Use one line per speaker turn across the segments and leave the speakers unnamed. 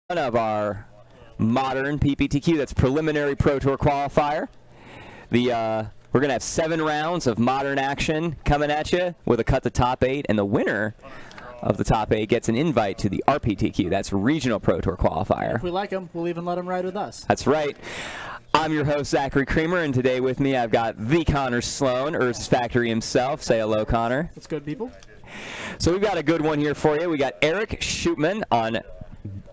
Of our modern PPTQ, that's preliminary Pro Tour qualifier. We're going to have 7 rounds of modern action coming at you with a cut to top 8, and the winner of the top 8 gets an invite to the RPTQ. That's regional Pro Tour qualifier.
If we like them, we'll even let them ride with us.
That's right. I'm your host, Zachary Creamer, and today with me I've got the Connor Sloan, Earth's Factory himself. Say hello, Connor.
That's good, people.
So we've got a good one here for you. We got Eric Shoopman on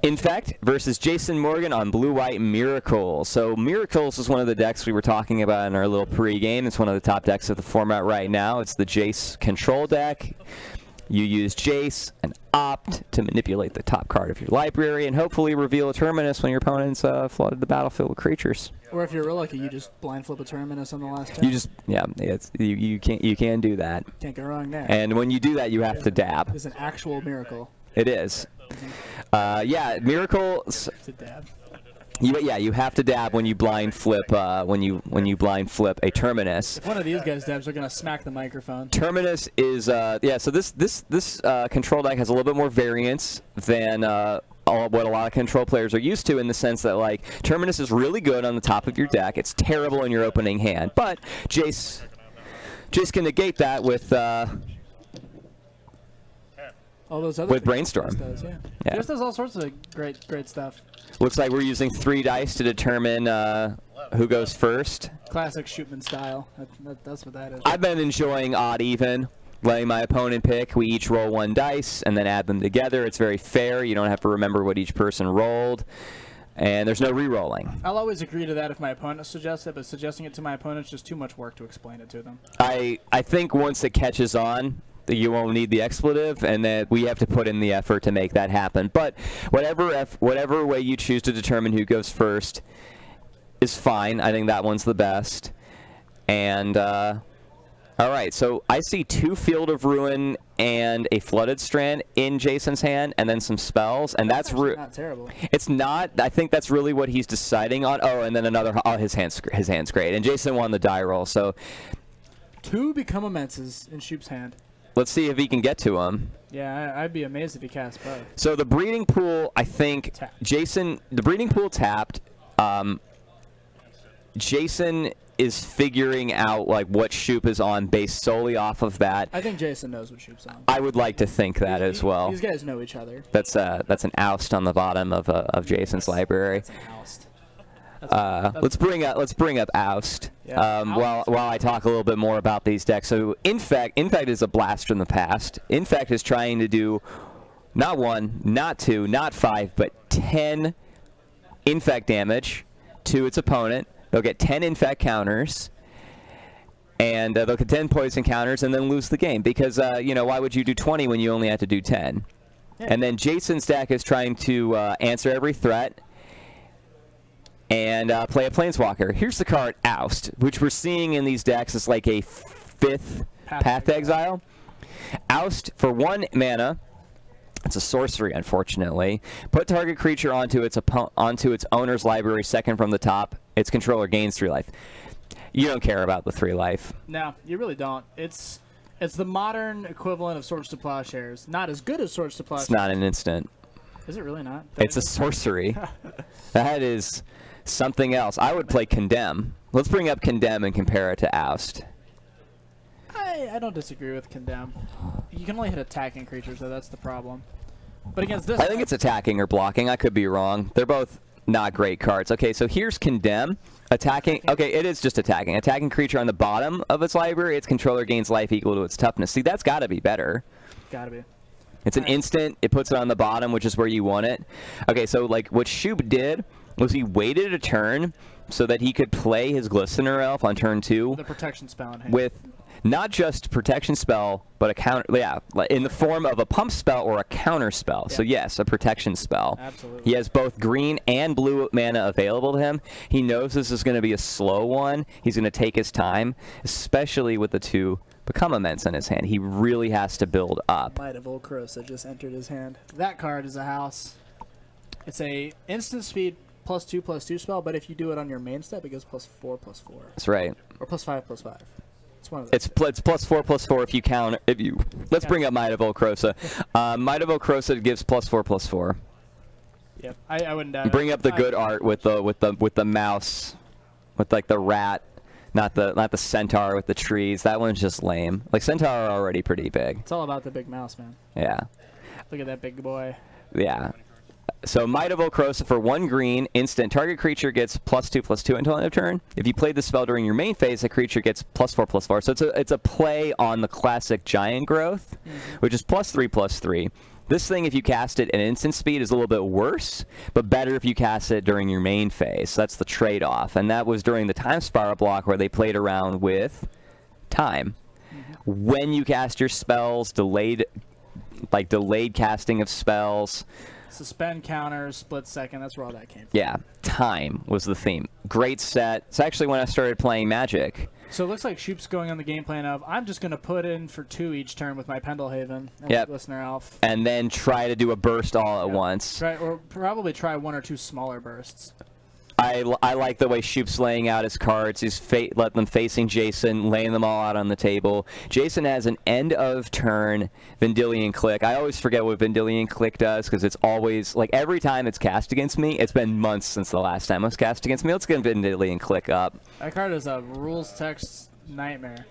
Infect versus Jason Morgan on Blue-White Miracles. So Miracles is one of the decks we were talking about in our little pre-game. It's one of the top decks of the format right now. It's the Jace control deck. You use Jace and Opt to manipulate the top card of your library and hopefully reveal a Terminus when your opponent's flooded the battlefield with creatures.
Or if you're real lucky, you just blind flip a Terminus on the last turn.
You just, yeah, you can do that.
Can't go wrong there.
And when you do that, you have to dab.
It's an actual miracle.
It is. Yeah, Miracles.
To dab.
You have to dab when you blind flip when you blind flip a Terminus.
If one of these guys dabs, they're gonna smack the microphone.
Terminus is yeah. So this control deck has a little bit more variance than what a lot of control players are used to, in the sense that, like, Terminus is really good on the top of your deck. It's terrible in your opening hand, but Jace can negate that with.
All those other
with Brainstorm.
Does, yeah.
Yeah.
Just does all sorts of great stuff.
Looks like we're using 3 dice to determine who goes first.
Classic Shoopman style. That's what that is.
I've been enjoying odd even, letting my opponent pick. We each roll 1 dice and then add them together. It's very fair. You don't have to remember what each person rolled. And there's no re-rolling.
I'll always agree to that if my opponent suggests it, but suggesting it to my opponent is just too much work to explain it to them.
I think once it catches on, you won't need the expletive, and that we have to put in the effort to make that happen. But whatever way you choose to determine who goes first is fine. I think that one's the best. And all right, so I see 2 Field of Ruin and a Flooded Strand in Jason's hand, and then some spells, and that's
not terrible.
It's not. I think that's really what he's deciding on. Oh, and then another. Oh, his hand's great, and Jason won the die roll. So
2 Become Immenses in Shoop's hand.
Let's see if he can get to him.
Yeah, I'd be amazed if he cast both.
So the breeding pool, I think, Jason, the breeding pool tapped. Jason is figuring out, like, what Shoop is on based solely off of that.
I think Jason knows what Shoop's on.
I would like to think that as well.
These guys know each other.
That's an oust on the bottom of Jason's library.
That's an oust.
Let's bring up Oust.
Yeah,
while I talk a little bit more about these decks. So Infect is a blast from the past. Infect is trying to do not 1, not 2, not 5, but 10 Infect damage to its opponent. They'll get 10 Infect counters, and they'll get 10 poison counters, and then lose the game, because you know, why would you do 20 when you only have to do 10? Yeah. And then Jason's deck is trying to answer every threat and play a Planeswalker. Here's the card Oust, which we're seeing in these decks is like a 5th Path to Exile. Oust for 1 mana. It's a sorcery, unfortunately. Put target creature onto its owner's library, 2nd from the top. Its controller gains 3 life. You don't care about the 3 life.
No, you really don't. It's the modern equivalent of Swords to Plowshares. Not as good as Swords to Plowshares.
It's not an instant.
Is it really not?
It's a sorcery. That is something else. I would play Condemn. Let's bring up Condemn and compare it to Oust.
I don't disagree with Condemn. You can only hit attacking creatures, though. That's the problem. But against this,
I think it's attacking or blocking. I could be wrong. They're both not great cards. Okay, so here's Condemn. Attacking. Okay, it is just attacking. Attacking creature on the bottom of its library. Its controller gains life equal to its toughness. See, that's got to be better.
Got to be.
It's an instant. It puts it on the bottom, which is where you want it. Okay, so like what Shoop did was he waited a turn so that he could play his Glistener Elf on turn 2.
The protection spell in hand.
With not just protection spell, but a counter, yeah, in the form of a pump spell or a counter spell. Yeah. So yes, a protection spell.
Absolutely.
He has both green and blue mana available to him. He knows this is going to be a slow one. He's going to take his time, especially with the 2 Become Immense in his hand. He really has to build up.
Might have Volcrosa just entered his hand. That card is a house. It's a instant speed +2/+2 spell, but if you do it on your main step, it goes +4/+4.
That's right.
Or +5/+5. It's one of those.
It's +4/+4 if you count. Let's bring up Might of Volcrosa. Might of Volcrosa gives +4/+4.
Yep. I wouldn't doubt it.
Bring up the good art with the mouse, with like the rat, not the centaur with the trees. That one's just lame. Like Centaur are already pretty big.
It's all about the big mouse, man.
Yeah.
Look at that big boy.
Yeah. So Might of Okrosa for 1 green, instant. Target creature gets +2/+2 until end of turn. If you play the spell during your main phase, the creature gets +4/+4. So it's a play on the classic giant growth, which is +3/+3. This thing, if you cast it at instant speed, is a little bit worse, but better if you cast it during your main phase. So that's the trade-off. And that was during the time spiral block where they played around with time. When you cast your spells, delayed casting of spells.
Suspend counters, split second, that's where all that came from.
Yeah, time was the theme. Great set. It's actually when I started playing Magic.
So it looks like Shoop's going on the game plan of, I'm just going to put in for 2 each turn with my Pendelhaven and Listener Elf.
And then try to do a burst all at once.
Or probably try 1 or 2 smaller bursts.
I like the way Shoop's laying out his cards. He's let them facing Jason, laying them all out on the table. Jason has an end of turn Vendilion Click. I always forget what Vendilion Click does because it's always, like every time it's cast against me, it's been months since the last time it was cast against me. Let's get Vendilion Click up.
That card is a rules text nightmare.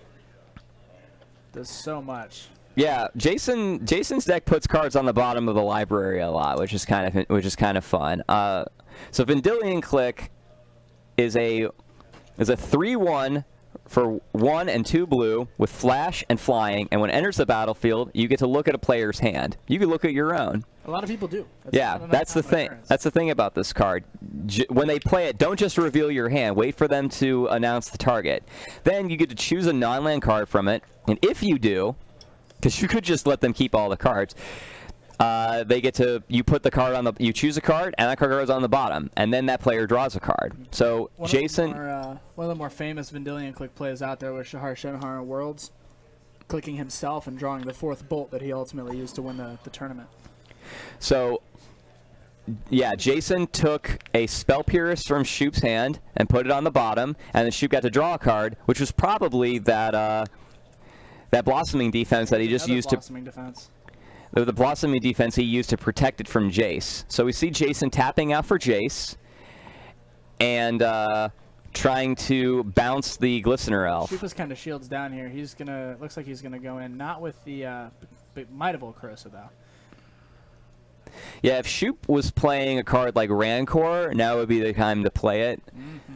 Does so much.
Yeah, Jason's deck puts cards on the bottom of the library a lot, which is kind of fun. So Vendilion Click is a 3/1 for 1 and 2 blue with flash and flying, and when it enters the battlefield, you get to look at a player's hand. You can look at your own.
A lot of people do.
That's the thing. That's the thing about this card. When they play it, don't just reveal your hand. Wait for them to announce the target. Then you get to choose a non-land card from it, and if you do, because you could just let them keep all the cards, they get to, you put the card on the, you choose a card, and that card goes on the bottom, and then that player draws a card. So Jason,
one of the more famous Vendilion Click plays out there was Shahar Shenhar in Worlds, clicking himself and drawing the 4th bolt that he ultimately used to win the tournament.
So yeah, Jason took a Spell Pierce from Shoop's hand and put it on the bottom, and then Shoop got to draw a card, which was probably that Blossoming Defense that he just used to.
Defense.
The Blossoming Defense he used to protect it from Jace. So we see Jason tapping out for Jace and trying to bounce the Glistener Elf.
Shoop is kind of shields down here. He's gonna, looks like he's gonna go in, not with the Might of Okrosa though.
Yeah, if Shoop was playing a card like Rancor, now would be the time to play it.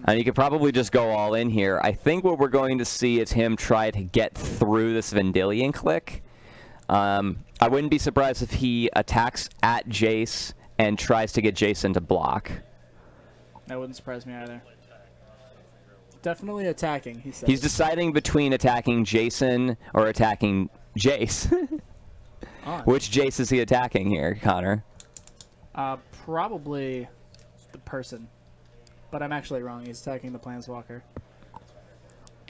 And you could probably just go all in here. I think what we're going to see is him try to get through this Vendilion Click. I wouldn't be surprised if he attacks at Jace and tries to get Jason to block.
That wouldn't surprise me either. Definitely attacking, he says.
He's deciding between attacking Jason or attacking Jace. Which Jace is he attacking here, Connor?
Probably the person. But I'm actually wrong. He's attacking the Planeswalker.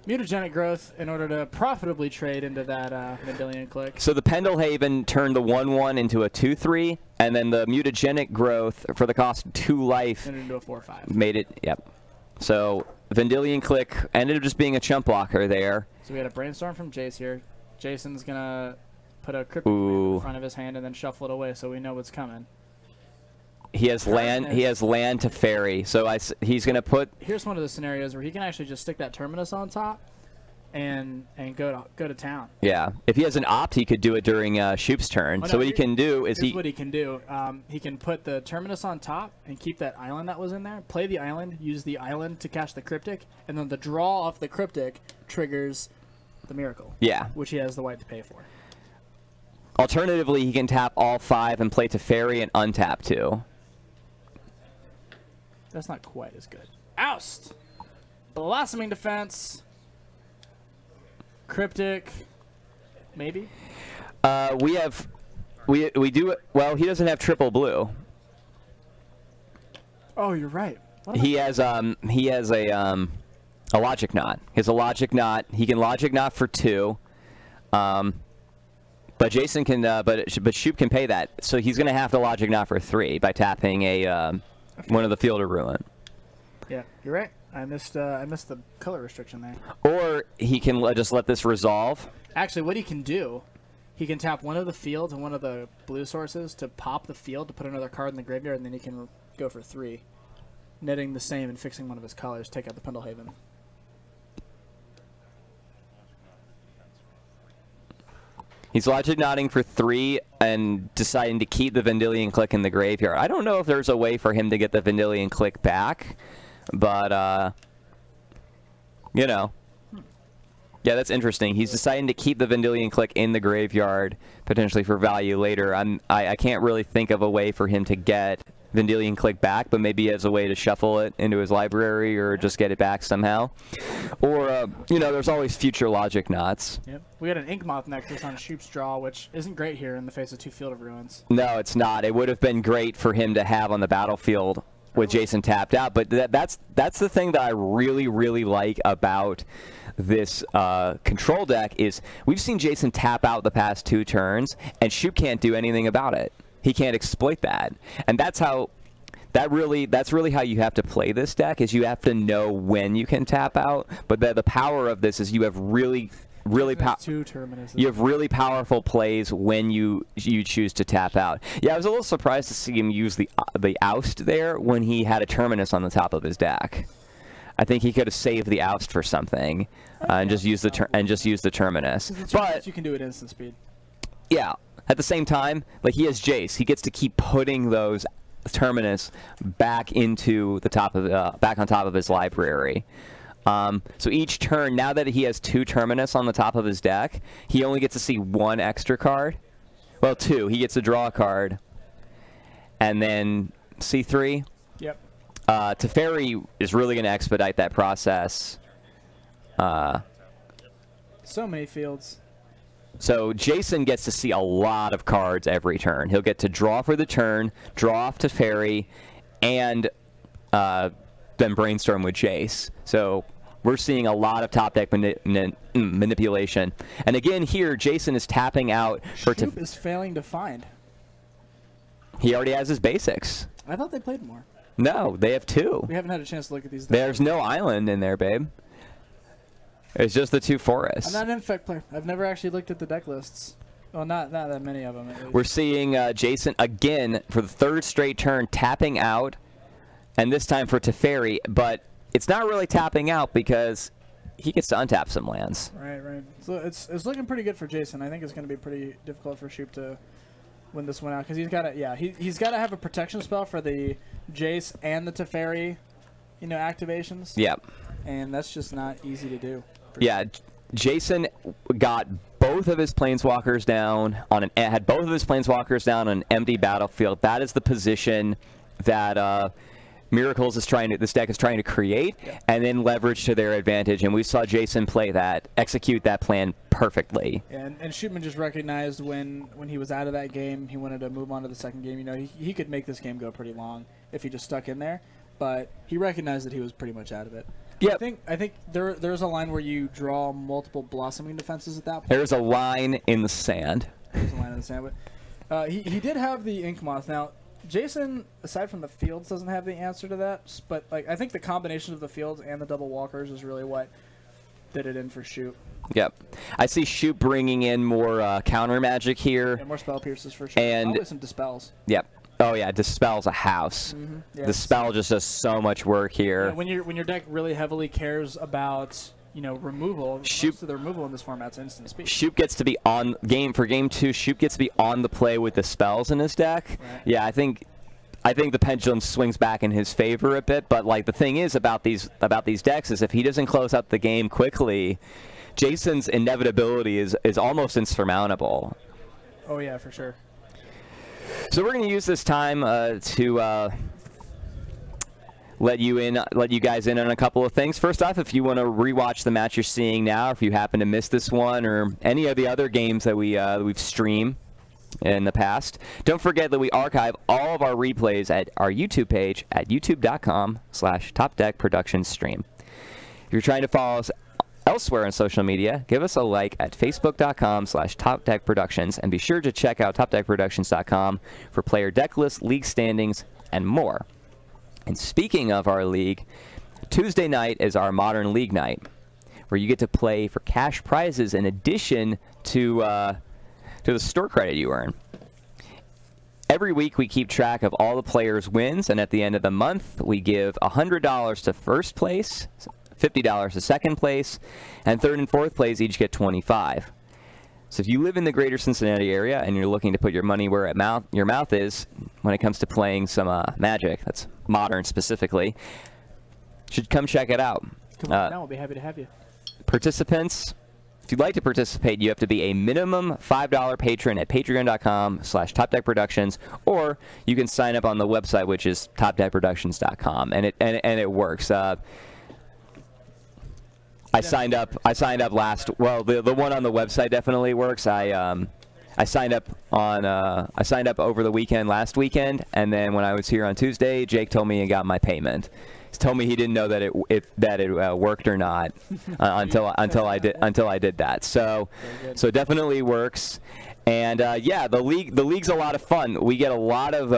Mutagenic growth in order to profitably trade into that Vendilion Click.
So the Pendelhaven turned the 1/1 into a 2/3, and then the Mutagenic growth for the cost of 2 life
turned it into a 4/5.
made it, yep. So Vendilion Click ended up just being a chump blocker there.
So we had a Brainstorm from Jace here. Jason's going to put a Cryptic in front of his hand and then shuffle it away so we know what's coming.
He has land. He has land to fairy. So he's going to put.
Here's one of the scenarios where he can actually just stick that Terminus on top, and go to town.
Yeah. If he has an opt, he could do it during Shoop's turn. So what he can do is
he can put the Terminus on top and keep that island that was in there. Play the island. Use the island to catch the Cryptic, and then the draw off the Cryptic triggers the Miracle.
Yeah.
Which he has the white to pay for.
Alternatively, he can tap all 5 and play Teferi and untap 2.
That's not quite as good. Oust! Blossoming Defense. Cryptic. Maybe?
We do it. Well, he doesn't have triple blue.
Oh, you're right.
He has a Logic Knot. He has a Logic Knot. He can Logic Knot for 2. But Jason can, but Shoop can pay that. So he's going to have to Logic Knot for 3 by tapping one of the Field of Ruin.
Yeah, you're right. I missed the color restriction there.
Or he can just let this resolve.
Actually, what he can do he can tap one of the fields and one of the blue sources to pop the field to put another card in the graveyard, and then he can go for 3. Netting the same and fixing one of his colors, take out the Pendlehaven.
He's logic nodding for 3 and deciding to keep the Vendilion Click in the graveyard. I don't know if there's a way for him to get the Vendilion Click back, but, you know. Yeah, that's interesting. He's deciding to keep the Vendilion Click in the graveyard, potentially for value later. I can't really think of a way for him to get Vendilion Click back, but maybe he has a way to shuffle it into his library or just get it back somehow. Or, you know, there's always future logic knots.
Yep. We got an Inkmoth Nexus on Shoop's draw, which isn't great here in the face of 2 Field of Ruins.
No, it's not. It would have been great for him to have on the battlefield with Jason tapped out, but that's the thing that I really, really like about this control deck is we've seen Jason tap out the past 2 turns, and Shoop can't do anything about it. He can't exploit that, and that's really how you have to play this deck. Is you have to know when you can tap out, but the power of this is you have really powerful plays when you choose to tap out. Yeah, I was a little surprised to see him use the oust there when he had a Terminus on the top of his deck. I think he could have saved the oust for something and just use the Terminus.
But you can do it instant speed.
Yeah. At the same time, like he has Jace, he gets to keep putting those Terminus back into the top of back on top of his library. So each turn, now that he has 2 Terminus on the top of his deck, he only gets to see 1 extra card. Well, 2. He gets to draw a card, and then see 3.
Yep.
Teferi is really going to expedite that process.
So many fields.
So Jason gets to see a lot of cards every turn. He'll get to draw for the turn, draw off Teferi, and then brainstorm with Jace. So we're seeing a lot of top deck manipulation. And again here, Jason is tapping out for
Shoop is failing to find.
He already has his basics.
I thought they played more.
No, they have 2.
We haven't had a chance to look at these.
There's no island in there, babe. It's just the 2 forests.
I'm not an Infect player. I've never actually looked at the deck lists. Well, not that many of them. At least.
We're seeing Jason again for the 3rd straight turn tapping out, and this time for Teferi, but it's not really tapping out because he gets to untap some lands.
Right. So it's looking pretty good for Jason. I think it's going to be pretty difficult for Shoop to win this one out because he's got to he's got to have a protection spell for the Jace and the Teferi, you know, activations.
Yep.
And that's just not easy to do.
Yeah, Jason got both of his planeswalkers down on an empty battlefield. That is the position that Miracles is this deck is trying to create, and then leverage to their advantage. And we saw Jason play that, execute that plan perfectly.
And Shoopman just recognized when he was out of that game, he wanted to move on to the second game. You know, he could make this game go pretty long if he just stuck in there, but he recognized that he was pretty much out of it. Yeah, I think there's a line where you draw multiple blossoming defenses at that point.
There's a line in the sand.
There's a line in the sand, but he did have the Inkmoth. Now, Jason, aside from the fields, doesn't have the answer to that. But like I think the combination of the fields and the double walkers is really what did it in for Shoop.
Yep, I see Shoop bringing in more counter magic here.
And more spell pierces for sure.
And
probably some dispels.
Yep. Oh yeah, dispel's a house.
Yeah,
the spell just does so much work here.
Yeah, when your deck really heavily cares about removal, most of the removal in this format's instant speed.
Shoop gets to be on game 2. Shoop gets to be on the play with the spells in his deck.
Right.
Yeah, I think the pendulum swings back in his favor a bit. But like the thing is about these decks is if he doesn't close out the game quickly, Jason's inevitability is almost insurmountable.
Oh yeah, for sure.
So we're going to use this time to let you guys in on a couple of things. First off, if you want to rewatch the match you're seeing now, or if you happen to miss this one or any of the other games that we've streamed in the past, don't forget that we archive all of our replays at our YouTube page at youtube.com/TopDeckProductionsStream. If you're trying to follow us elsewhere on social media, give us a like at facebook.com/TopDeckProductions, and be sure to check out TopDeckProductions.com for player deck lists, league standings, and more. And speaking of our league, Tuesday night is our Modern League night, where you get to play for cash prizes in addition to to the store credit you earn. Every week we keep track of all the players' wins, and at the end of the month we give $100 to first place, $50 to second place, and third and fourth place each get $25. So if you live in the Greater Cincinnati area and you're looking to put your money where your mouth is when it comes to playing some Magic, that's Modern specifically, should come check it out.
Come on down, we'll be happy to have you.
Participants, if you'd like to participate, you have to be a minimum $5 patron at patreon.com/TopDeckProductions, or you can sign up on the website, which is topdeckproductions.com, and it works. I signed up last. Well, the one on the website definitely works. I signed up over the weekend last weekend, and then when I was here on Tuesday, Jake told me he got my payment. He told me he didn't know that it worked or not until I did that. So it definitely works. And yeah, the league's a lot of fun. We get a lot of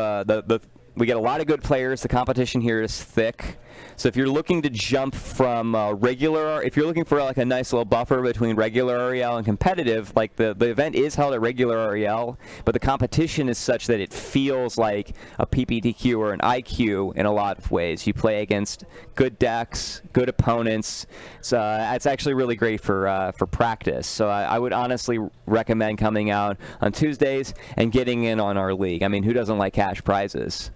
we get a lot of good players. The competition here is thick. So if you're looking to jump from if you're looking for like a nice little buffer between regular REL and competitive, like the event is held at regular REL, but the competition is such that it feels like a PPTQ or an IQ in a lot of ways. You play against good decks, good opponents. So it's actually really great for practice. So I would honestly recommend coming out on Tuesdays and getting in on our league. I mean, who doesn't like cash prizes?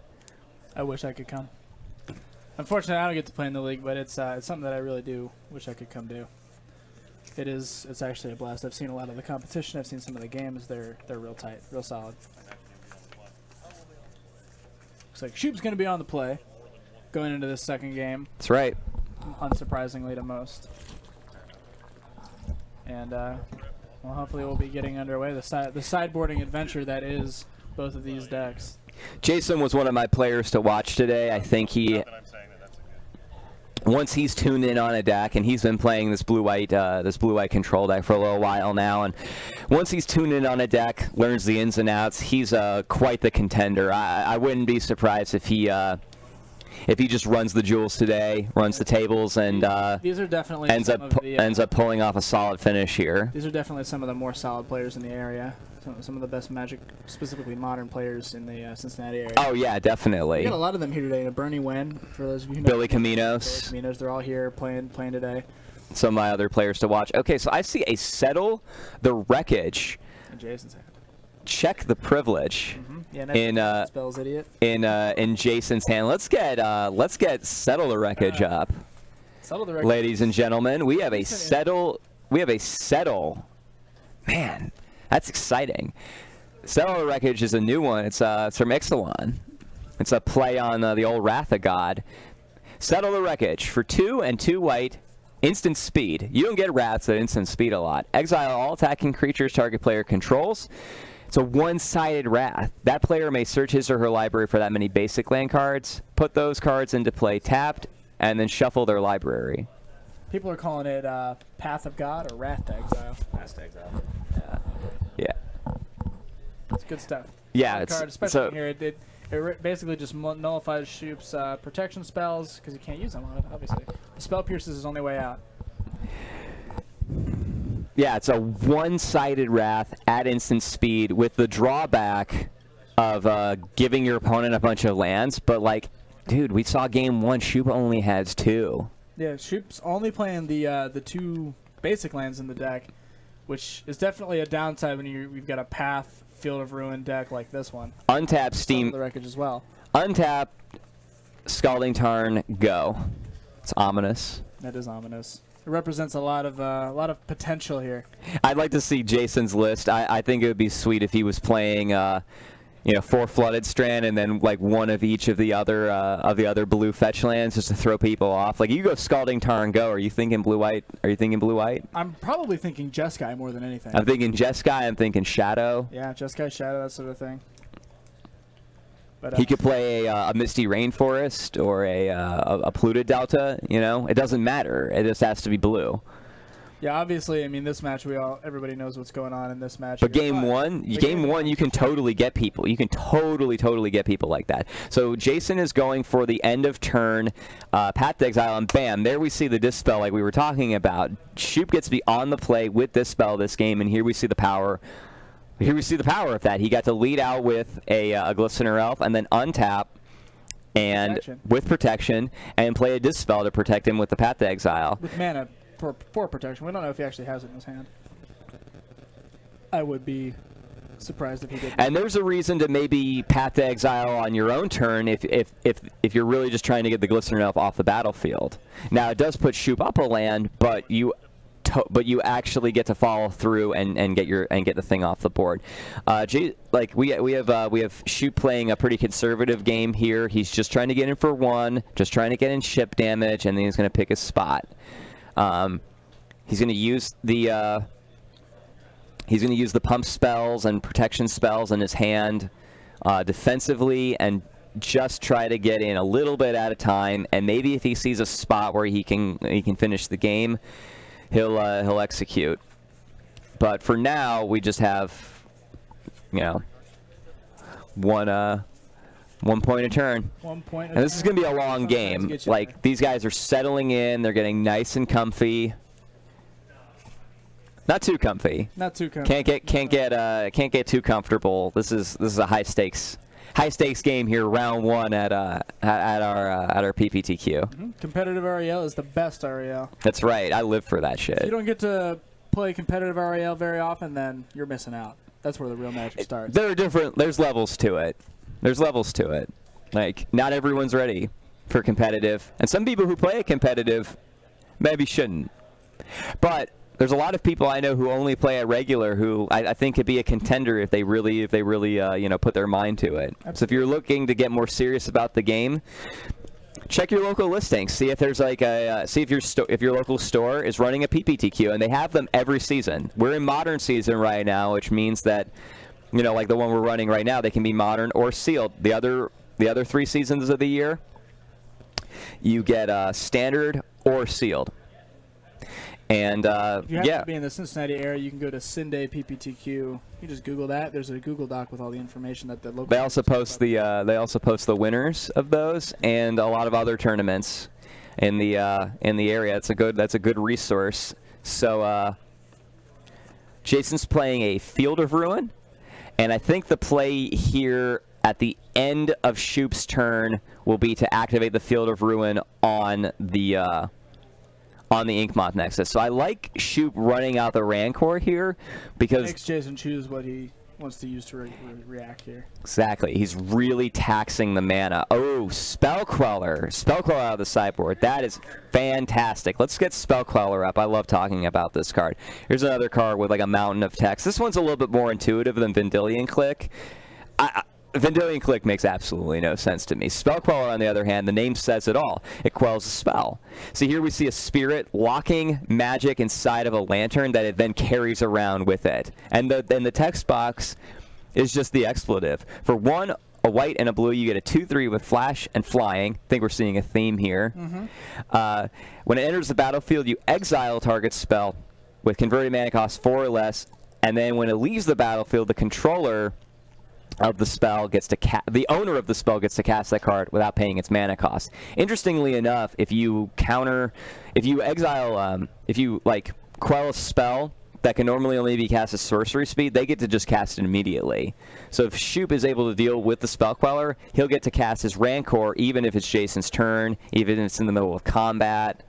I wish I could come. Unfortunately, I don't get to play in the league, but it's something that I really do wish I could come do. It's actually a blast. I've seen a lot of the competition. I've seen some of the games. They're real tight, real solid. Looks like Shoop's going to be on the play going into this second game.
That's right.
Unsurprisingly to most. And well, hopefully we'll be getting underway. The sideboarding adventure that is both of these decks.
Jason was one of my players to watch today. I think once he's tuned in on a deck, and he's been playing this blue-white control deck for a little while now, and once he's tuned in on a deck, learns the ins and outs, he's quite the contender. I wouldn't be surprised if he just runs the jewels today, runs the tables, and
these are definitely
ends up pulling off a solid finish here.
These are definitely some of the more solid players in the area. Some of the best Magic, specifically Modern players in the Cincinnati area.
Oh yeah, definitely.
We got a lot of them here today. Bernie Nguyen, for those of you who know.
Billy Caminos.
Billy Caminos, they're all here playing today.
Some of my other players to watch. Okay, so I see a Settle the Wreckage.
In Jason's hand.
Check the privilege.
Yeah, spells idiot.
In Jason's hand. Let's get Settle the Wreckage up.
Settle the Wreckage.
Ladies and gentlemen, we have a Settle. Man. That's exciting. Settle the Wreckage is a new one. It's from Ixalan. It's a play on the old Wrath of God. Settle the Wreckage for 2 and 2 white, instant speed. You don't get Wraths at instant speed a lot. Exile all attacking creatures target player controls. It's a one-sided Wrath. That player may search his or her library for that many basic land cards, put those cards into play tapped, and then shuffle their library.
People are calling it Path of God or Wrath to Exile. Path to Exile.
Yeah.
It's good stuff.
Yeah,
it's card, especially here. It basically just nullifies Shoop's protection spells because you can't use them on it, obviously. The Spell Pierce is his only way out.
Yeah, it's a one-sided Wrath at instant speed with the drawback of giving your opponent a bunch of lands. But, like, dude, we saw game 1. Shoop only has 2. Yeah,
Shoop's only playing the 2 basic lands in the deck, which is definitely a downside when you've got a Path, Field of Ruin deck like this one.
Untap Steam
the Wreckage as well.
Untap Scalding Tarn, go. It's ominous.
That is ominous. It represents a lot of potential here.
I'd like to see Jason's list. I think it would be sweet if he was playing 4 Flooded Strand and then like one of each of the other blue fetch lands just to throw people off. Like you go Scalding Tarn, go. Are you thinking blue white? I'm
probably thinking Jeskai more than anything.
I'm thinking Jeskai. I'm thinking Shadow.
Yeah, Jeskai, Shadow, that sort of thing. But,
he could play a Misty Rainforest or a Polluted Delta. You know, it doesn't matter. It just has to be blue.
Yeah, obviously, I mean, this match, everybody knows what's going on in this match.
But game one, you can totally get people. You can totally get people like that. So Jason is going for the end of turn Path to Exile, and bam, there we see the Dispel like we were talking about. Shoop gets to be on the play with Dispel this game, and here we see the power. here we see the power of that. He got to lead out with a Glistener Elf and then untap and with protection and play a Dispel to protect him with the Path to Exile.
With mana for protection. We don't know if he actually has it in his hand. I would be surprised if he did.
And there's a reason to maybe Path to Exile on your own turn if you're really just trying to get the Glistener Elf off the battlefield. Now it does put Shoop up a land, but you actually get to follow through and get the thing off the board. We have Shoop playing a pretty conservative game here. He's just trying to get in for 1, just trying to get in ship damage, and then he's going to pick his spot. He's going to use the pump spells and protection spells in his hand defensively, and just try to get in a little bit at a time. And maybe if he sees a spot where he can finish the game, he'll execute. But for now, we just have, you know, one point a turn. 1 point. And this is going to be a long game. Like, these guys are settling in. They're getting nice and comfy. Not too comfy.
Not too comfy.
Can't get too comfortable. This is a high stakes game here, round 1 at our PPTQ.
Mm-hmm. Competitive REL is the best REL.
That's right. I live for that shit.
If you don't get to play competitive REL very often, then you're missing out. That's where the real magic starts.
There's levels to it. There's levels to it. Like, not everyone's ready for competitive, and some people who play it competitive maybe shouldn't. But there's a lot of people I know who only play at regular who I think could be a contender if they really you know, put their mind to it. Absolutely. So if you're looking to get more serious about the game, check your local listings. See if there's like see if your local store is running a PPTQ, and they have them every season. We're in modern season right now, which means that, you know, like the one we're running right now, they can be modern or sealed. The other 3 seasons of the year, you get standard or sealed. And
if you happen to be in the Cincinnati area, you can go to Cinday PPTQ. You just Google that. There's a Google Doc with all the information that the local.
They also post the winners of those and a lot of other tournaments in the area. That's a good resource. So Jason's playing a Field of Ruin, and I think the play here at the end of Shoop's turn will be to activate the Field of Ruin on the Inkmoth Nexus. So I like Shoop running out the Rancor here because
makes Jason choose what he wants to use to react here.
Exactly. He's really taxing the mana. Oh, Spell Queller. Spell Queller out of the sideboard. That is fantastic. Let's get Spell Queller up. I love talking about this card. Here's another card with like a mountain of text. This one's a little bit more intuitive than Vendilion Click. Vendilion Click makes absolutely no sense to me. Spell Queller, on the other hand, the name says it all. It quells a spell. So here we see a spirit locking magic inside of a lantern that it then carries around with it. And the text box is just the expletive. For 1, a white and a blue, you get a 2/3 with flash and flying. I think we're seeing a theme here. Mm-hmm. When it enters the battlefield, you exile target spell with converted mana cost 4 or less. And then when it leaves the battlefield, the controller of the spell gets to the owner of the spell gets to cast that card without paying its mana cost. Interestingly enough, if you exile, if you like quell a spell that can normally only be cast at sorcery speed, they get to just cast it immediately. So if Shoop is able to deal with the Spell Queller, he'll get to cast his Rancor even if it's Jason's turn, even if it's in the middle of combat.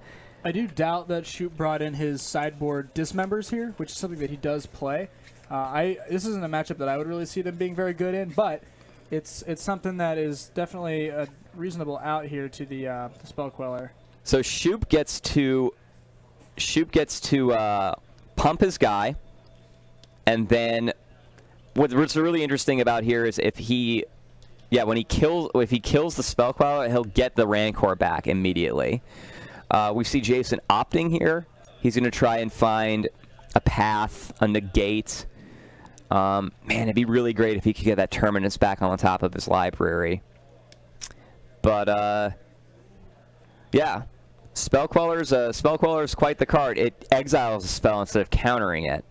I do doubt that Shoop brought in his sideboard Dismembers here, which is something that he does play. This isn't a matchup that I would really see them being very good in, but it's something that is definitely a reasonable out here to the Spell Queller.
So Shoop gets to pump his guy, and then what's really interesting about here is if he kills the Spell Queller, he'll get the Rancor back immediately. We see Jason opting here. He's going to try and find a path, a negate. Man, it'd be really great if he could get that Terminus back on the top of his library. But, yeah. Spell Queller is quite the card. It exiles a spell instead of countering it,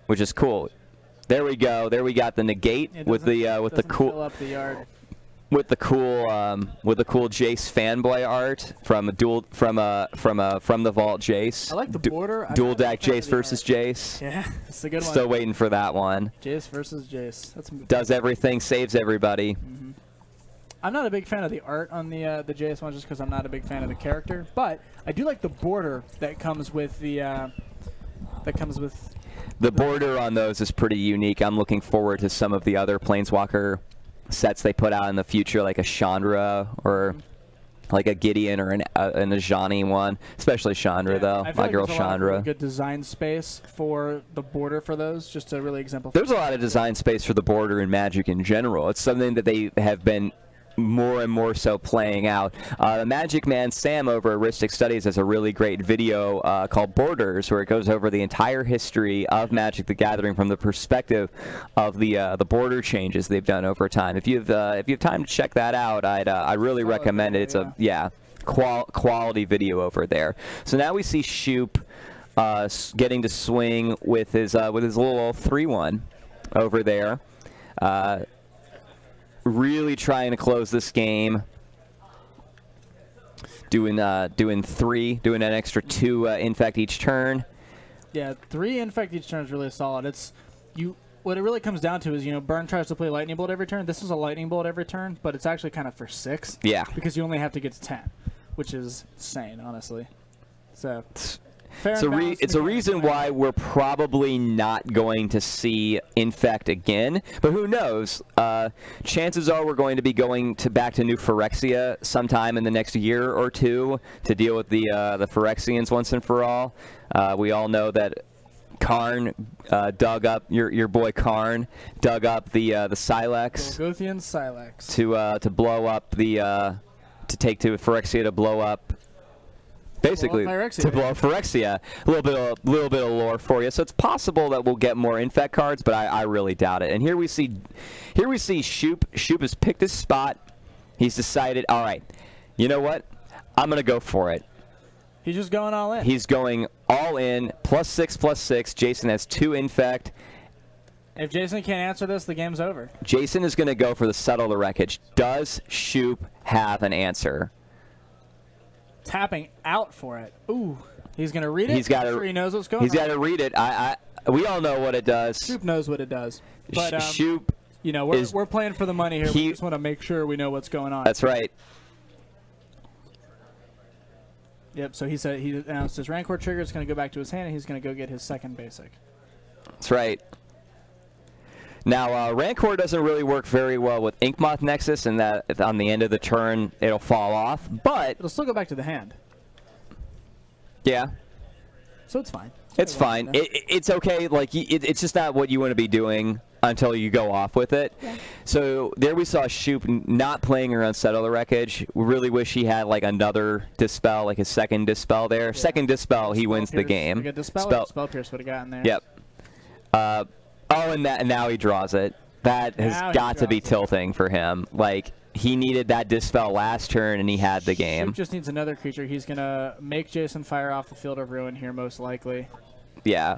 which is cool. There we go. There we got the negate with the cool.
Fill up the yard.
with the cool Jace fanboy art from the Vault Jace.
I like the border.
Dual deck Jace versus Jace.
Yeah, it's a good one.
Still waiting for that one.
Jace versus Jace.
Does everything, saves everybody.
Mm-hmm. I'm not a big fan of the art on the Jace one, just because I'm not a big fan of the character. But I do like the border that comes with the
The border on those is pretty unique. I'm looking forward to some of the other Planeswalker sets they put out in the future, like a Chandra or like a Gideon or an Ajani one, especially Chandra, though. My girl Chandra.
Really good design space for the border for those, just to really exemplify.
There's a lot of design space for the border in Magic in general. It's something that they have been more and more so playing out. The Magic Man Sam over at Ristic Studies has a really great video called Borders, where it goes over the entire history of Magic the Gathering from the perspective of the border changes they've done over time. If you have time to check that out, I really recommend it. It's quality video over there. So now we see Shoop getting to swing with his little 3-1 over there. Really trying to close this game. Doing an extra 2 Infect each turn.
Yeah, 3 Infect each turn is really solid. What it really comes down to is, Burn tries to play Lightning Bolt every turn. This is a Lightning Bolt every turn, but it's actually kind of for 6.
Yeah.
Because you only have to get to 10, which is insane, honestly. So
it's a reason why we're probably not going to see Infect again, but who knows? Chances are we're going to be going back to New Phyrexia sometime in the next year or two to deal with the Phyrexians once and for all. We all know that Karn dug up your boy Karn dug up the Sylex.
Golgothian Sylex
to blow up to take to Phyrexia to blow up. Basically, to blow up Phyrexia. A little bit of lore for you. So it's possible that we'll get more Infect cards, but I really doubt it. And here we see Shoop. Shoop has picked his spot. He's decided, all right, you know what? I'm gonna go for it.
He's just going all in.
He's going all in. +6/+6. Jason has 2 Infect.
If Jason can't answer this, the game's over.
Jason is gonna go for the Settle the Wreckage. Does Shoop have an answer?
Tapping out for it. Ooh, he's gonna read it.
He's got
he knows what's going on.
He's got to read it. We all know what it does.
Shoop knows what it does. But
Shoop,
we're playing for the money here. We just want to make sure we know what's going on.
That's right.
Yep. So he announced his Rancor trigger. It's gonna go back to his hand, and he's gonna go get his second basic.
That's right. Now, Rancor doesn't really work very well with Inkmoth Nexus, and that on the end of the turn it'll fall off, but
it'll still go back to the hand.
Yeah.
So it's fine.
It's fine. It's okay. Like it's just not what you want to be doing until you go off with it. Yeah. So there we saw Shoop not playing around Settle the Wreckage. We really wish he had like another Dispel, like his second Dispel there. Yeah. Second Dispel, he wins the game.
Spell Pierce would have gotten there.
Yep. And now he draws it. That has got to be tilting for him. Like, he needed that Dispel last turn, and he had the game.
Shoop just needs another creature. He's going to make Jason fire off the Field of Ruin here, most likely.
Yeah.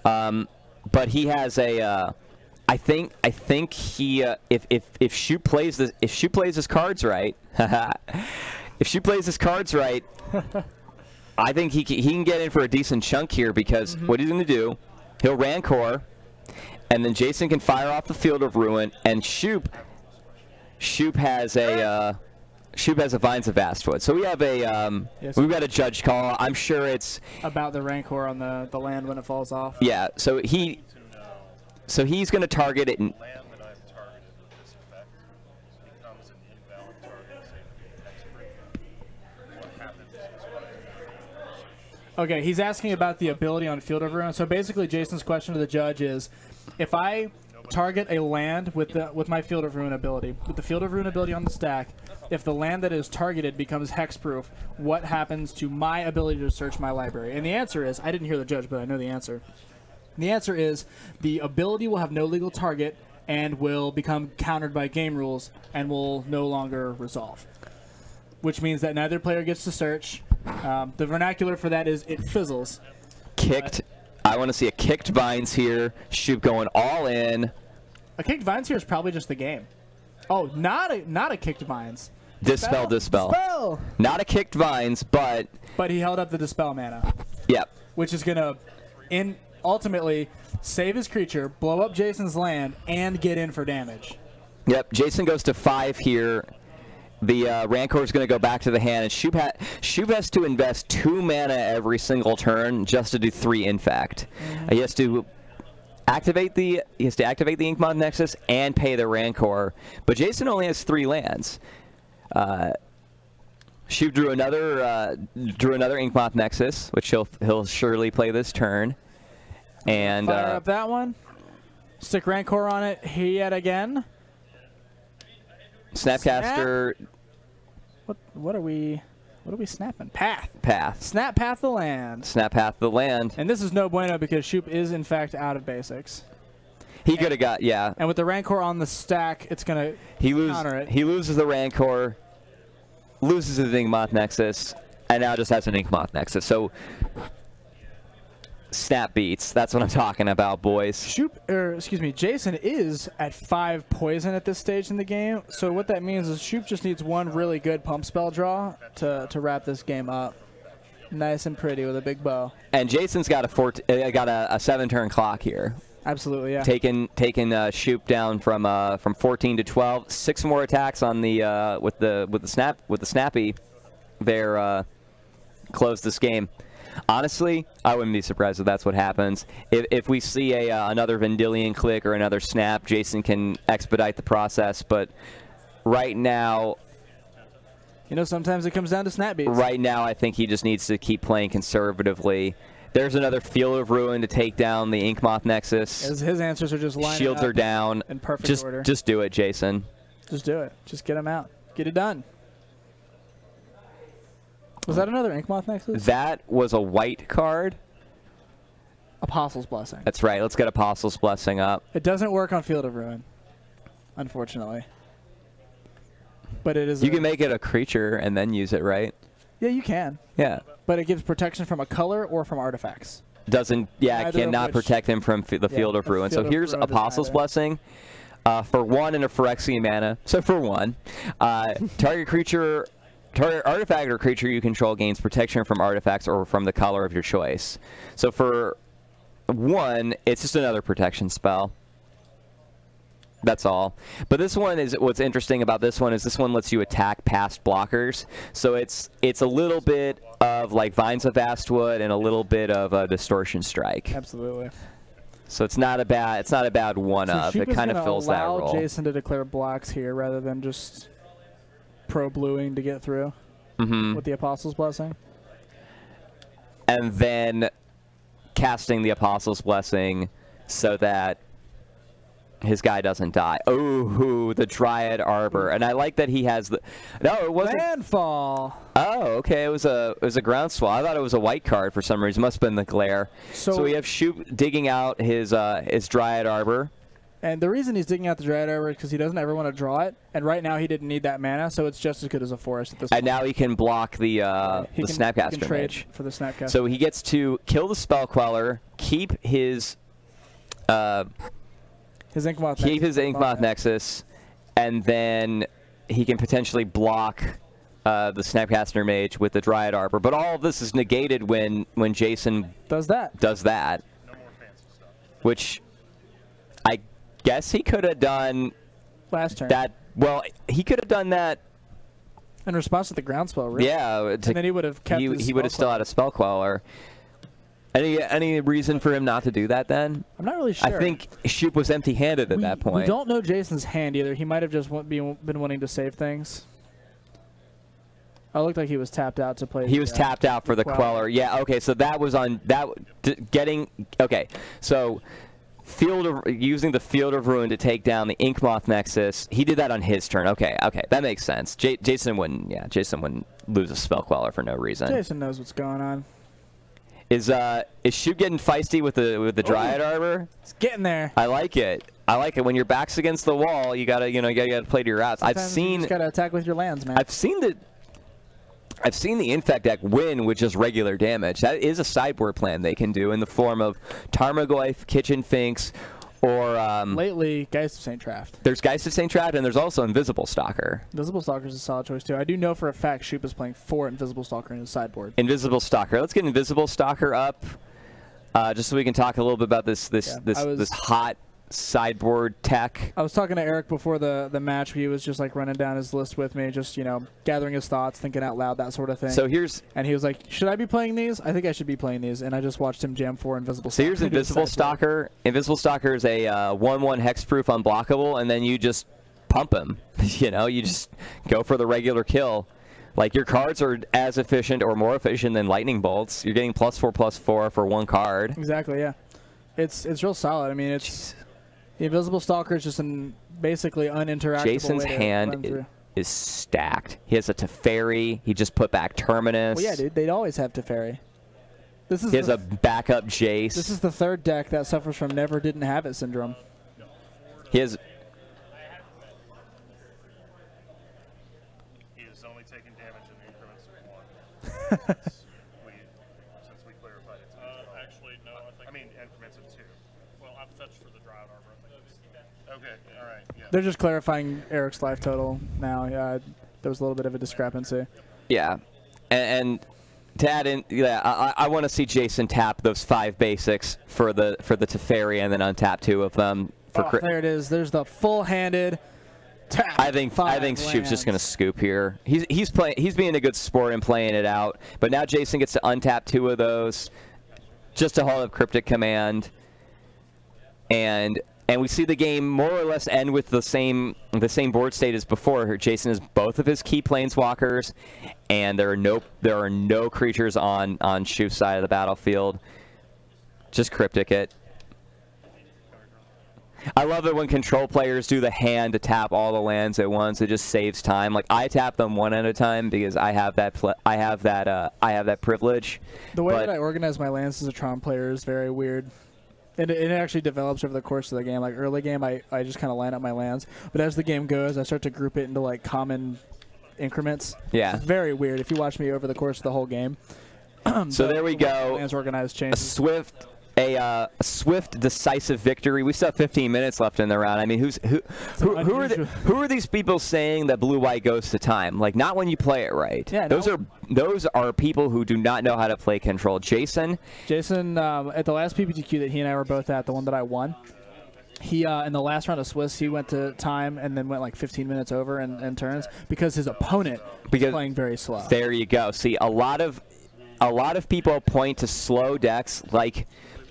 But he has a... I think he... If Shoop plays his cards right... if Shoop plays his cards right... I think he can get in for a decent chunk here, because what he's going to do... He'll Rancor, and then Jason can fire off the Field of Ruin, and Shoop has a Vines of Vastwood. So we have we've got a judge call. I'm sure it's
about the Rancor on the land when it falls off.
Yeah. So he's going to target it. And
land that I've targeted with this effect becomes an invalid target. What happens is what
Okay, he's asking about the ability on Field of Ruin. So basically, Jason's question to the judge is, if I target a land with my Field of Ruin ability, with the Field of Ruin ability on the stack, if the land that is targeted becomes hexproof, what happens to my ability to search my library? And the answer is, I didn't hear the judge, but I know the answer. The answer is, the ability will have no legal target and will become countered by game rules and will no longer resolve. Which means that neither player gets to search. The vernacular for that is it fizzles.
Kicked. I want to see a kicked Vines here. Shoop going all in.
A kicked Vines here is probably just the game. Oh, not a kicked Vines.
Dispel.
Dispel!
Not a kicked Vines, but...
But he held up the Dispel mana.
Yep.
Which is going to ultimately save his creature, blow up Jason's land, and get in for damage.
Yep, Jason goes to 5 here. The Rancor is going to go back to the hand, and Shoop has to invest 2 mana every single turn just to do 3 Infect. He has to activate the Inkmoth Nexus and pay the Rancor, but Jason only has 3 lands. Shoop drew another Inkmoth Nexus, which he'll surely play this turn, and
fire up that one. Stick Rancor on it yet again.
Snapcaster.
What are we snapping? Path. Snap path the land.
Snap path the land.
And this is no bueno because Shoop is in fact out of basics.
He could have got, yeah.
And with the Rancor on the stack, it's gonna counter it.
He loses the Rancor, loses the Inkmoth Nexus, and now just has an Inkmoth Nexus. So snap beats. That's what I'm talking about, boys.
Jason is at 5 poison at this stage in the game. So what that means is Shoop just needs 1 really good pump spell draw to wrap this game up. Nice and pretty with a big bow.
And Jason's got a 7-turn clock here.
Absolutely, yeah.
Taking Shoop down from 14 to 12. 6 more attacks on the with the snappy there. Close this game. Honestly, I wouldn't be surprised if that's what happens. If we see another Vendilion click or another snap, Jason can expedite the process. But right now,
sometimes it comes down to snap beats.
Right now, I think he just needs to keep playing conservatively. There's another Field of Ruin to take down the Inkmoth Nexus.
His answers are just lining
Shields
up
are down.
In perfect order.
Just do it, Jason.
Just do it. Just get him out. Get it done. Was that another Inkmoth Nexus?
That was a white card.
Apostle's Blessing.
That's right. Let's get Apostle's Blessing up.
It doesn't work on Field of Ruin, unfortunately. But it is.
You can make it a creature and then use it, right?
Yeah, you can.
Yeah.
But it gives protection from a color or from artifacts.
Doesn't. Yeah, it cannot protect him from the Field of Ruin. So here's Apostle's Blessing. For 1 and a Phyrexian mana. So for 1, target artifact or creature you control gains protection from artifacts or from the color of your choice. So for 1, it's just another protection spell. That's all. But this one is what's interesting about this one is this one lets you attack past blockers. So it's a little bit of like Vines of Vastwood and a little bit of a Distortion Strike.
Absolutely.
So it's not a bad one-up. It kind of fills that role.
Jason to declare blocks here rather than just pro-bluing to get through with the Apostle's Blessing.
And then casting the Apostle's Blessing so that his guy doesn't die. Oh, the Dryad Arbor. And I like that he has the... No, it wasn't...
Landfall.
Oh, okay. It was a Groundswell. I thought it was a white card for some reason. Must have been the glare. So we have Shoop digging out his Dryad Arbor.
And the reason he's digging out the Dryad Arbor is because he doesn't ever want to draw it. And right now he didn't need that mana, so it's just as good as a forest at this point.
And now he can block the Snapcaster
he can trade
Mage.
For the Snapcaster.
So he gets to kill the Spell Queller, keep his Inkmoth Nexus, and then he can potentially block the Snapcaster Mage with the Dryad Arbor. But all of this is negated when Jason
does that.
No more fancy stuff.
Which I guess he could have done
last turn.
Well, he could have done that
in response to the Groundswell, really.
Yeah.
And then he would have kept
he would have still had a Spell Queller. Any reason for him not to do that then?
I'm not really sure.
I think Shoop was empty-handed at that point.
We don't know Jason's hand either. He might have just been wanting to save things. I looked like he was tapped out to play.
He was tapped out for the Queller. Yeah, okay, so that was on okay. So using the Field of Ruin to take down the Inkmoth Nexus. He did that on his turn. Okay, that makes sense. Jason wouldn't lose a Spell Queller for no reason.
Jason knows what's going on.
Is Shoop getting feisty with the Dryad Arbor?
It's getting there.
I like it. When your back's against the wall, you gotta play to your outs.
Sometimes you just gotta attack with your lands, man.
I've seen the Infect deck win with just regular damage. That is a sideboard plan they can do in the form of Tarmogoyf, Kitchen Finks, Or
lately, Geist of St. Traft.
There's Geist of St. Traft, and there's also Invisible Stalker.
Invisible Stalker is a solid choice too. I do know for a fact Shoop is playing 4 Invisible Stalker in his sideboard.
Invisible Stalker. Let's get Invisible Stalker up, just so we can talk a little bit about this hot sideboard tech.
I was talking to Eric before the match. He was just like running down his list with me, just gathering his thoughts, thinking out loud, that sort of thing.
So
and he was like, "Should I be playing these? I think I should be playing these." And I just watched him jam 4 Invisible Stalker.
So here's Invisible Stalker. Invisible Stalker is a 1/1 hexproof unblockable, and then you just pump him. You just go for the regular kill. Like, your cards are as efficient or more efficient than lightning bolts. You're getting +4/+4 for 1 card.
Exactly. Yeah, it's real solid. I mean, the Invisible Stalker is just basically uninteractable.
Jason's hand is stacked. He has a Teferi. He just put back Terminus.
Well, yeah, dude. They'd always have Teferi.
He has a backup Jace.
This is the 3rd deck that suffers from never didn't have it syndrome.
He is
only taking damage in the increments of 1. Since we clarified it. Actually, no. I mean, increments of 2. Well, I've touched for the Dryad Armor. Okay, all right. Yeah.
They're just clarifying Eric's life total now. Yeah, there was a little bit of a discrepancy.
Yeah, and to add in, I want to see Jason tap those 5 basics for the Teferi and then untap 2 of them.
There it is. There's the full-handed tap.
I think Shoop's just going to scoop here. He's being a good sport and playing it out. But now Jason gets to untap 2 of those just to hold up Cryptic Command, and we see the game more or less end with the same board state as before. Jason has both of his key planeswalkers, and there are no creatures on Shoop's side of the battlefield. Just Cryptic it. I love it when control players do the hand to tap all the lands at once. It just saves time. Like, I tap them one at a time because I have that privilege.
The way that I organize my lands as a Tron player is very weird. And it actually develops over the course of the game. Like, early game, I just kind of line up my lands. But as the game goes, I start to group it into, like, common increments.
Yeah.
It's very weird if you watch me over the course of the whole game.
So there we go.
Lands organized changes.
A swift, decisive victory. We still have 15 minutes left in the round. I mean, who are these people saying that blue-white goes to time? Like, not when you play it right.
Yeah,
those are people who do not know how to play control. Jason,
at the last PPTQ that he and I were both at, the one that I won, he in the last round of Swiss, he went to time and then went like 15 minutes over in turns because his opponent was playing very slow.
There you go. See, a lot of people point to slow decks like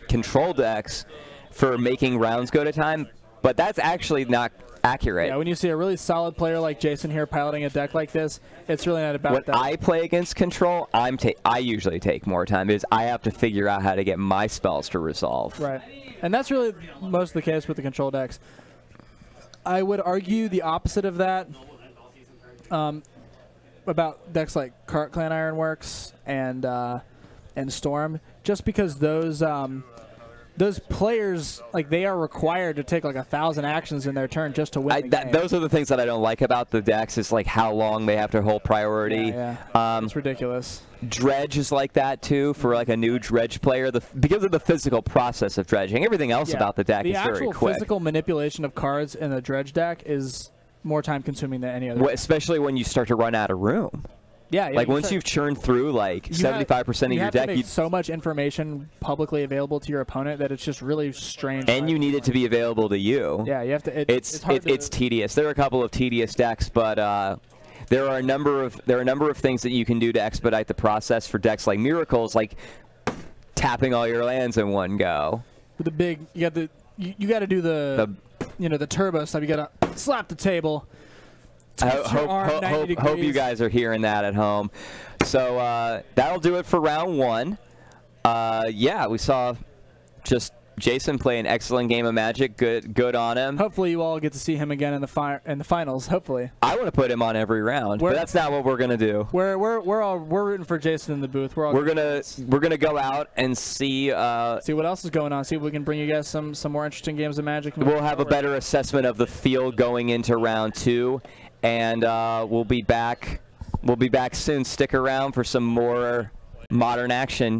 control decks for making rounds go to time, but that's actually not accurate.
Yeah, when you see a really solid player like Jason here piloting a deck like this, it's really not about that.
When I play against control, I usually take more time because I have to figure out how to get my spells to resolve.
Right, and that's really most of the case with the control decks. I would argue the opposite of that about decks like Cart Clan Ironworks and Storm, just because those players, like, they are required to take like 1,000 actions in their turn just to win the game.
Those are the things that I don't like about the decks, is like how long they have to hold priority.
Yeah. It's ridiculous.
Dredge is like that too for like a new Dredge player, because of the physical process of dredging. Everything else about the deck is very quick.
The actual physical manipulation of cards in the Dredge deck is more time consuming than any other deck.
Especially when you start to run out of room.
Yeah,
like once you've churned through like 75% of your deck,
you have so much information publicly available to your opponent that it's just really strange.
And you need it to be available to you.
Yeah, you have to.
It's tedious. There are a couple of tedious decks, but there are a number of things that you can do to expedite the process for decks like Miracles, like tapping all your lands in one go.
With the big, you got to do the turbo stuff. You got to slap the table.
Hope you guys are hearing that at home. So that'll do it for round 1. Yeah, we saw just Jason play an excellent game of Magic. Good on him.
Hopefully you all get to see him again in the finals. Hopefully.
I want to put him on every round, but that's not what we're gonna do.
We're rooting for Jason in the booth. We're
gonna go out and see
what else is going on. See if we can bring you guys some more interesting games of Magic.
We'll have a better assessment of the field going into round 2. And we'll be back soon. Stick around for some more modern action.